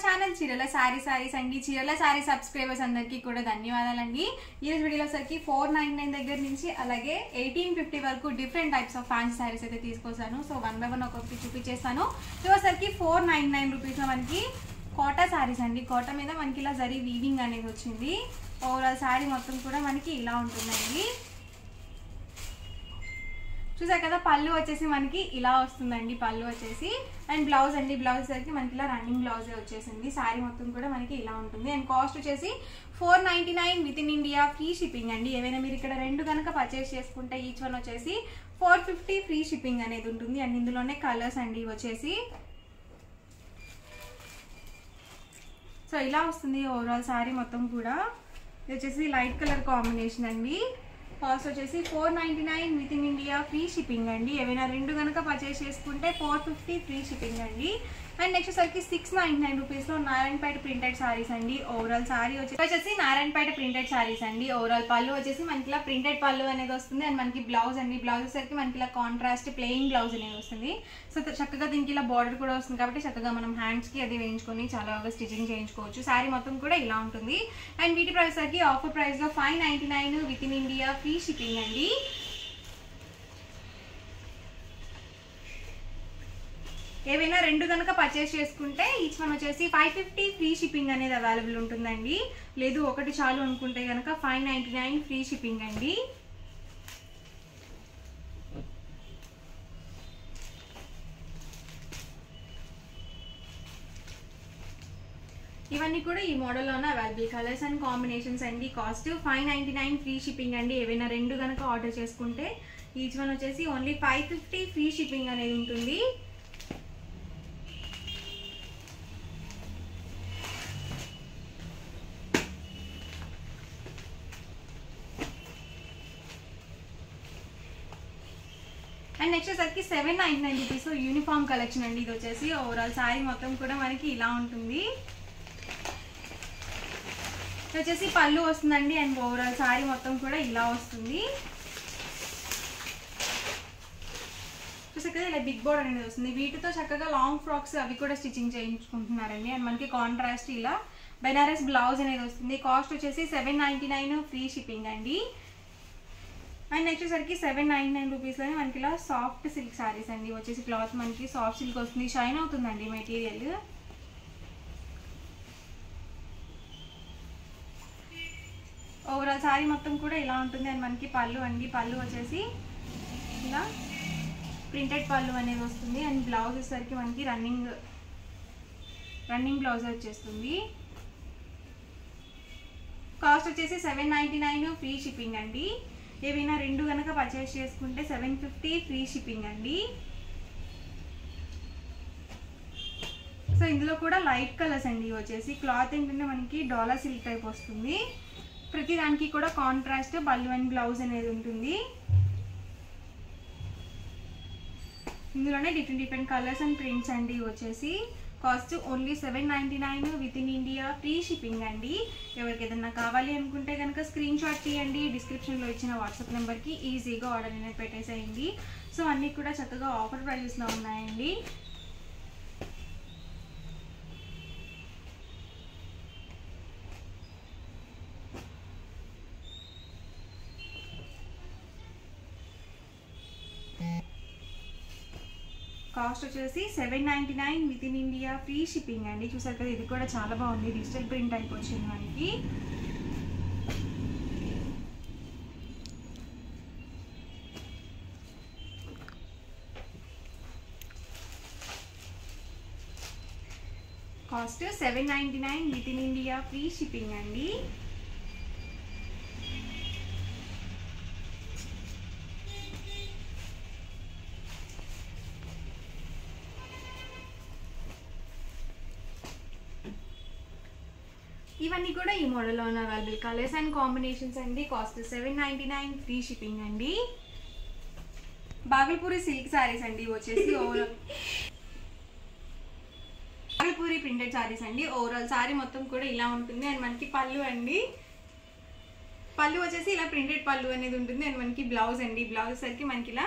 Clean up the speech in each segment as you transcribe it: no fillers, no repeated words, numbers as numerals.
Channel చీరల సారీస్ అండి. చీరల సారీ సబ్స్క్రైబర్స్ అందరికీ కూడా ధన్యవాదాలండి. ఈ రోజు వీడియోలో సరికి 499 దగ్గర నుంచి అలాగే 1850 వరకు different types of fancy saris అయితే తీసుకొస్తాను. సో వన్ బై వన్ ఒక్కొక్కటి చూపించేస్తాను. ఇవసరికి 499 రూపీస్ లో మనకి కోటా సారీస్ అండి. కోటా మీద మనకి ఇలా జరీ వీవింగ్ అనేది వచ్చింది. ఓవరాల్ సారీ మొత్తం కూడా మనకి ఇలా ఉంటుందండి. చూసారు కదా, పళ్ళు వచ్చేసి మనకి ఇలా వస్తుందండి. పళ్ళు వచ్చేసి అండ్ బ్లౌజ్ అండి, బ్లౌజ్ సరికి మనకి ఇలా రన్నింగ్ బ్లౌజే వచ్చేసింది. శారీ మొత్తం కూడా మనకి ఇలా ఉంటుంది. అండ్ కాస్ట్ వచ్చేసి 499 with in India, free shipping అండి. ఏవైనా మీరు ఇక్కడ రెండు కనుక పర్చేస్ చేసుకుంటే ఈచ్ వన్ వచ్చేసి 450 ఫ్రీ షిప్పింగ్ అనేది ఉంటుంది. అండ్ ఇందులోనే కలర్స్ అండి వచ్చేసి. సో ఇలా వస్తుంది ఓవరాల్ శారీ మొత్తం కూడా. ఇది వచ్చేసి లైట్ కలర్ కాంబినేషన్ అండి. కాస్ట్ వచ్చేసి 499 with in India, free shipping అండి. ఏవైనా రెండు కనుక పర్చేస్ చేసుకుంటే 450 ఫ్రీ షిప్పింగ్ అండి. అండ్ నెక్స్ట్ సరికి 699 రూపీస్ లో నారాయణపేట ప్రింటెడ్ సారీస్ అండి. ఓవరాల్ సారీ వచ్చేసి నారాయణపేట ప్రింటెడ్ సారీస్ అండి. ఓవరాల్ పళ్ళు వచ్చేసి మనకి ఇలా ప్రింటెడ్ పళ్ళు అనేది వస్తుంది. అండ్ మనకి బ్లౌజ్ అండి, బ్లౌజ్ సరికి మనకి ఇలా కాంట్రాస్ట్ ప్లెయిన్ బ్లౌజ్ అనేది వస్తుంది. సో చక్కగా దీనికి ఇలా బార్డర్ కూడా వస్తుంది కాబట్టి చక్కగా మనం హ్యాండ్స్ కి అది వేయించుకొని చాలా బాగా స్టిచింగ్ చేయించుకోవచ్చు. శారీ మొత్తం కూడా ఇలా ఉంటుంది. అండ్ వీటి ప్రైస్ సరికి ఆఫర్ ప్రైస్ లో 599 with in India, free shipping అండి. ఏవైనా రెండు కనుక పర్చేస్ చేసుకుంటే ఈచ్ వన్ వచ్చేసి 550 ఫ్రీ షిప్పింగ్ అనేది అవైలబుల్ ఉంటుందండి. లేదు ఒకటి చాలు అనుకుంటే కనుక 599 ఫ్రీ షిప్పింగ్ అండి. ఇవన్నీ కూడా ఈ మోడల్లోనే అవైలబుల్ కలర్స్ అండ్ కాంబినేషన్స్ అండి. కాస్ట్ 599 ఫ్రీ షిప్పింగ్ అండి. ఏవైనా రెండు కనుక ఆర్డర్ చేసుకుంటే ఈచ్ వన్ వచ్చేసి ఓన్లీ 550 ఫ్రీ షిప్పింగ్ అనేది ఉంటుంది. అండ్ నెక్స్ట్ వచ్చేసరికి 799 రూపీస్ యూనిఫామ్ కలెక్షన్ అండి. ఇది వచ్చేసి ఓవరాల్ శారీ మొత్తం కూడా మనకి ఇలా ఉంటుంది. ఇది వచ్చేసి పళ్ళు వస్తుందండి. అండ్ ఓవరాల్ శారీ మొత్తం కూడా ఇలా వస్తుంది. చూసారు కదా, ఇలా బిగ్ బోర్డర్ అనేది వస్తుంది. వీటితో చక్కగా లాంగ్ ఫ్రాక్స్ అవి కూడా స్టిచ్చింగ్ చేయించుకుంటున్నారండి. అండ్ మనకి కాంట్రాస్ట్ ఇలా బెనారస్ బ్లౌజ్ అనేది వస్తుంది. కాస్ట్ వచ్చేసి 799 ఫ్రీ షిప్పింగ్ అండి. అండ్ నెక్స్ట్ సరికి 799 రూపీస్లోనే మనకి ఇలా సాఫ్ట్ సిల్క్ శారీస్ అండి. వచ్చేసి క్లాత్ మనకి సాఫ్ట్ సిల్క్ వస్తుంది, షైన్ అవుతుందండి మెటీరియల్. ఓవరాల్ శారీ మొత్తం కూడా ఇలా ఉంటుంది. అండ్ మనకి పళ్ళు అండి, పళ్ళు వచ్చేసి ఇలా ప్రింటెడ్ పళ్ళు అనేది వస్తుంది. అండ్ బ్లౌజ్ వచ్చేసరికి మనకి రన్నింగ్ బ్లౌజ్ వచ్చేస్తుంది. కాస్ట్ వచ్చేసి 799 ఫ్రీ షిప్పింగ్ అండి. ఏవైనా రెండు కనుక పర్చేస్ చేసుకుంటే 750 ఫ్రీ షిప్పింగ్ అండి. సో ఇందులో కూడా లైట్ కలర్స్ అండి. వచ్చేసి క్లాత్ ఏంటంటే మనకి డాలర్ సిల్క్ టైప్ వస్తుంది. ప్రతి దానికి కూడా కాంట్రాస్ట్ పళ్ళు అండ్ బ్లౌజ్ అనేది ఉంటుంది. ఇందులోనే డిఫరెంట్ కలర్స్ అండ్ ప్రింట్స్ అండి. వచ్చేసి cost only 799 with in India, free shipping అండి. ఎవరికి ఏదన్నా కావాలి అనుకుంటే కనుక స్క్రీన్ షాట్ తీయండి. డిస్క్రిప్షన్లో ఇచ్చిన వాట్సాప్ నెంబర్కి ఈజీగా ఆర్డర్ అనేది పెట్టేసేయండి. సో అన్నీ కూడా చక్కగా ఆఫర్ ప్రైజెస్లో ఉన్నాయండి. కాస్ట్ వచ్చేసి 799 with in India, free shipping అండి. చూసారు కదా, ఇది కూడా చాలా బాగుంది. డిజిటల్ ప్రింట్ టైప్ వచ్చింది మనకి. Cost 799 with in India, free shipping అండి. ఇవన్నీ కూడా ఈ మోడల్లో ఉన్న అవైలబుల్ కలర్స్ అండ్ కాంబినేషన్స్ అండి. కాస్ట్ 799 ఫ్రీ షిప్పింగ్ అండి. బాగల్పూరి సిల్క్ సారీస్ అండి. వచ్చేసి ఓవరాల్ బాగల్పూరి ప్రింటెడ్ సారీస్ అండి. ఓవరాల్ సారీ మొత్తం కూడా ఇలా ఉంటుంది. అండ్ మనకి పళ్ళు అండి, పళ్ళు వచ్చేసి ఇలా ప్రింటెడ్ పళ్ళు అనేది ఉంటుంది. అండ్ మనకి బ్లౌజ్ అండి, బ్లౌజ్ సరికి మనకి ఇలా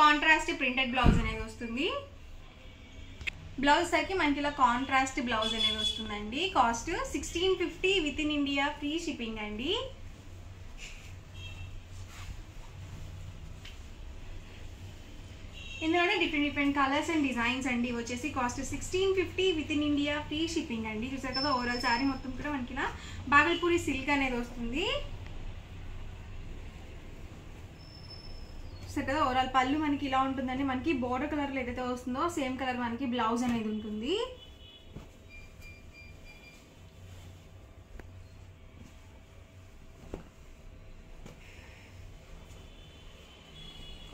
కాంట్రాస్ట్ ప్రింటెడ్ బ్లౌజ్ అనేది వస్తుంది. బ్లౌజ్ సరికి మనకి ఇలా కాంట్రాస్ట్ బ్లౌజ్ అనేది వస్తుందండి. Cost 1650 with in India, free shipping అండి. ఇందులోనే డిఫరెంట్ కలర్స్ అండ్ డిజైన్స్ అండి. వచ్చేసి cost 1650 with in India, free shipping అండి. చూసారు కదా ఓవరాల్ శారీ మొత్తం కూడా మనకి ఇలా బాగల్పూరి సిల్క్ అనేది వస్తుంది. చూసారు కదా ఓవరాల్ పళ్ళు మనకి ఇలా ఉంటుందండి. మనకి బోర్డర్ కలర్లో ఏదైతే వస్తుందో సేమ్ కలర్ మనకి బ్లౌజ్ అనేది ఉంటుంది.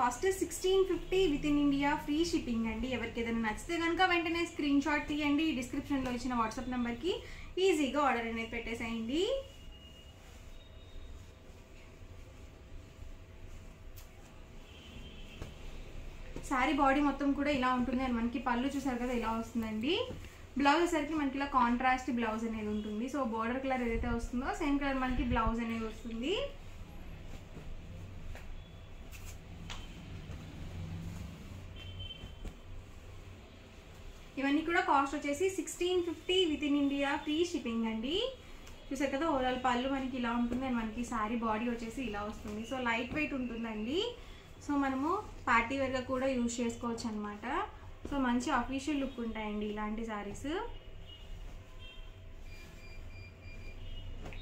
Cost 1650 with in India, free shipping అండి. ఎవరికి ఏదైనా నచ్చితే కనుక వెంటనే స్క్రీన్ షాట్ తీయండి. డిస్క్రిప్షన్లో ఇచ్చిన వాట్సాప్ నెంబర్కి ఈజీగా ఆర్డర్ అనేది పెట్టేసేయండి. శారీ బాడీ మొత్తం కూడా ఇలా ఉంటుంది. అండ్ మనకి పళ్ళు చూసారు కదా ఇలా వస్తుందండి. బ్లౌజ్ వచ్చేసరికి మనకి ఇలా కాంట్రాస్ట్ బ్లౌజ్ అనేది ఉంటుంది. సో బోర్డర్ కలర్ ఏదైతే వస్తుందో సేమ్ కలర్ మనకి బ్లౌజ్ అనేది వస్తుంది. ఇవన్నీ కూడా కాస్ట్ వచ్చేసి 1650 with in India, free shipping అండి. చూసారు కదా ఓవరాల్ పళ్ళు మనకి ఇలా ఉంటుంది. అండ్ మనకి శారీ బాడీ వచ్చేసి ఇలా వస్తుంది. సో లైట్ వెయిట్ ఉంటుందండి. సో మనము పార్టీ వేర్గా కూడా యూజ్ చేసుకోవచ్చు అనమాట. సో మంచి అఫీషియల్ లుక్ ఉంటాయండి ఇలాంటి శారీస్.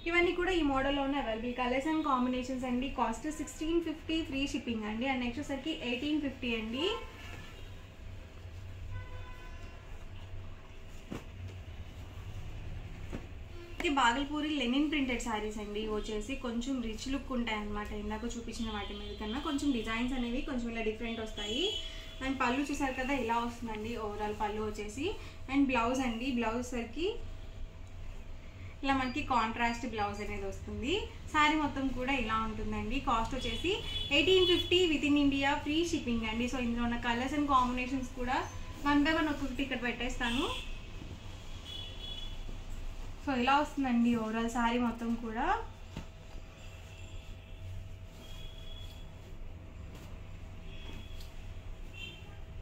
ఇవన్నీ కూడా ఈ మోడల్లో ఉన్న అవైలబుల్ కలర్స్ అండ్ కాంబినేషన్స్ అండి. కాస్ట్ 1650, ఫ్రీ షిప్పింగ్ అండి. అండ్ నెక్స్ట్ వచ్చేసరికి 1850 అండి. బాగల్పూరి లెనిన్ ప్రింటెడ్ శారీస్ అండి. వచ్చేసి కొంచెం రిచ్ లుక్ ఉంటాయి అనమాట. ఇందాక చూపించిన వాటి మీద కన్నా కొంచెం డిజైన్స్ అనేవి కొంచెం ఇలా డిఫరెంట్ వస్తాయి. అండ్ పళ్ళు చూసారు కదా ఇలా వస్తుందండి ఓవరాల్ పళ్ళు వచ్చేసి. అండ్ బ్లౌజ్ అండి, బ్లౌజ్ సరికి ఇలా మనకి కాంట్రాస్ట్ బ్లౌజ్ అనేది వస్తుంది. శారీ మొత్తం కూడా ఇలా ఉంటుందండి. కాస్ట్ వచ్చేసి 1850 with in India, free shipping అండి. సో ఇందులో ఉన్న కలర్స్ అండ్ కాంబినేషన్స్ కూడా 1 by 1 ఒక్కొక్కటి ఇక్కడ పెట్టేస్తాను. సో ఇలా వస్తుందండి ఓవరాల్ శారీ మొత్తం కూడా.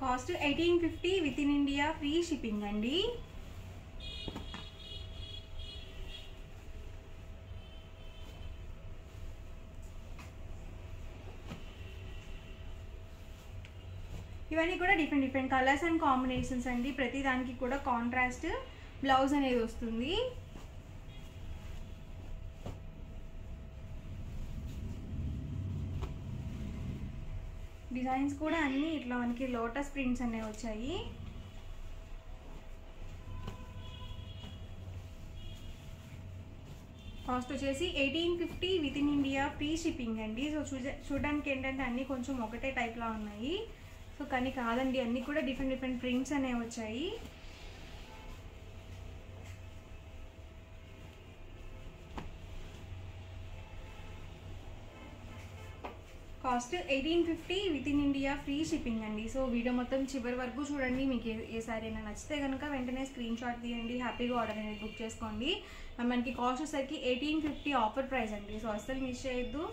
Cost 1850 with in India, free shipping అండి. ఇవన్నీ కూడా డిఫరెంట్ కలర్స్ అండ్ కాంబినేషన్స్ అండి. ప్రతి దానికి కూడా కాంట్రాస్ట్ బ్లౌజ్ అనేది వస్తుంది. డిజైన్స్ కూడా అన్నీ ఇట్లా మనకి లోటస్ ప్రింట్స్ అనేవి వచ్చాయి. కాస్ట్ వచ్చేసి 1850 with in India, free shipping అండి. సో చూడడానికి ఏంటంటే అన్నీ కొంచెం ఒకటే టైప్లో ఉన్నాయి. సో కానీ కాదండి, అన్నీ కూడా డిఫరెంట్ ప్రింట్స్ అనేవి వచ్చాయి. Cost 1850 with in India, free shipping అండి. సో వీడియో మొత్తం చివరి వరకు చూడండి. మీకు ఏ సారీ అయినా నచ్చితే కనుక వెంటనే స్క్రీన్ షాట్ తీయండి. హ్యాపీగా ఆర్డర్ అనేది బుక్ చేసుకోండి. మనకి కాస్ట్ వచ్చేసరికి 1850 ఆఫర్ ప్రైస్ అండి. సో అస్సలు మిస్ చేయొద్దు.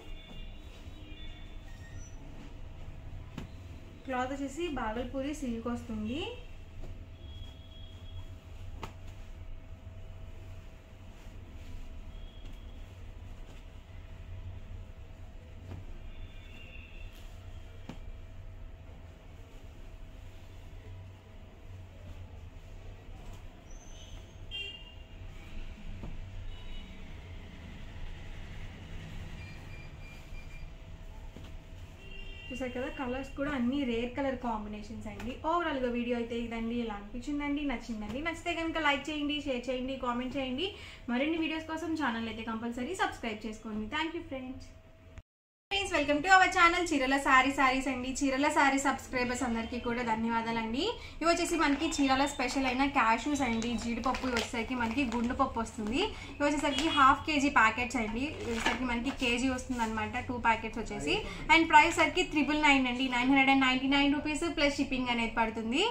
క్లాత్ వచ్చేసి బాగల్పూరి సిల్క్ వస్తుంది. చూసారు కదా కలర్స్ కూడా అన్ని రేర్ కలర్ కాంబినేషన్స్ అండి. ఓవరాల్గా వీడియో అయితే ఇదండి. ఇలా అనిపించిందండి, నచ్చిందండి. నచ్చితే కనుక లైక్ చేయండి, షేర్ చేయండి, కామెంట్ చేయండి. మరిన్ని వీడియోస్ కోసం ఛానల్ అయితే కంపల్సరీ సబ్స్క్రైబ్ చేసుకోండి. Thank you friends. Welcome to our channel చీరల సారీస్ అండి. చీరల సారీ సబ్స్క్రైబర్స్ అందరికీ కూడా ధన్యవాదాలండి. ఇవి వచ్చేసి మనకి చీరల స్పెషల్ అయిన క్యాష్యూస్ అండి. జీడిపప్పు వచ్చేసరికి మనకి గుండు పప్పు వస్తుంది. ఇవి వచ్చేసరికి 1/2 kg ప్యాకెట్స్ అండి. వచ్చేసరికి మనకి కేజీ వస్తుంది అనమాట 2 ప్యాకెట్స్ వచ్చేసి. అండ్ ప్రైస్ సరికి 999 అండి. 999 రూపీస్ ప్లస్ షిప్పింగ్ అనేది పడుతుంది.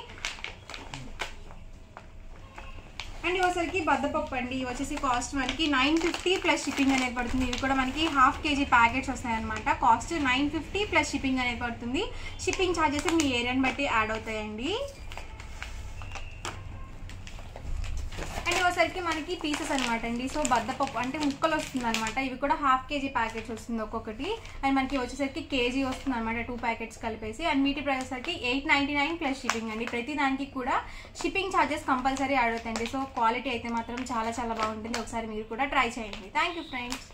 అండ్ ఇవసరికి బద్దపప్పు అండి. ఇవి వచ్చేసి కాస్ట్ మనకి 950 ప్లస్ షిప్పింగ్ అనేది పడుతుంది. ఇవి కూడా మనకి 1/2 kg ప్యాకెట్స్ వస్తాయన్నమాట. కాస్ట్ 950 ప్లస్ షిప్పింగ్ అనేది పడుతుంది. షిప్పింగ్ ఛార్జెస్ మీ ఏరియాని బట్టి యాడ్ అవుతాయండి. వచ్చేసరికి మనకి పీసెస్ అనమాట అండి. సో బద్దపప్పు అంటే ముక్కలు వస్తుంది అనమాట. ఇవి కూడా 1/2 kg ప్యాకెట్స్ వస్తుంది ఒక్కొక్కటి. అండ్ మనకి వచ్చేసరికి కేజీ వస్తుంది అనమాట 2 ప్యాకెట్స్ కలిపేసి. అండ్ వీటి ప్రైస్ వచ్చేసరికి 899 ప్లస్ షిప్పింగ్ అండి. ప్రతి దానికి కూడా షిప్పింగ్ ఛార్జెస్ కంపల్సరీ అడుగుతాయండి. సో క్వాలిటీ అయితే మాత్రం చాలా చాలా బాగుంటుంది. ఒకసారి మీరు కూడా ట్రై చేయండి. Thank you friends.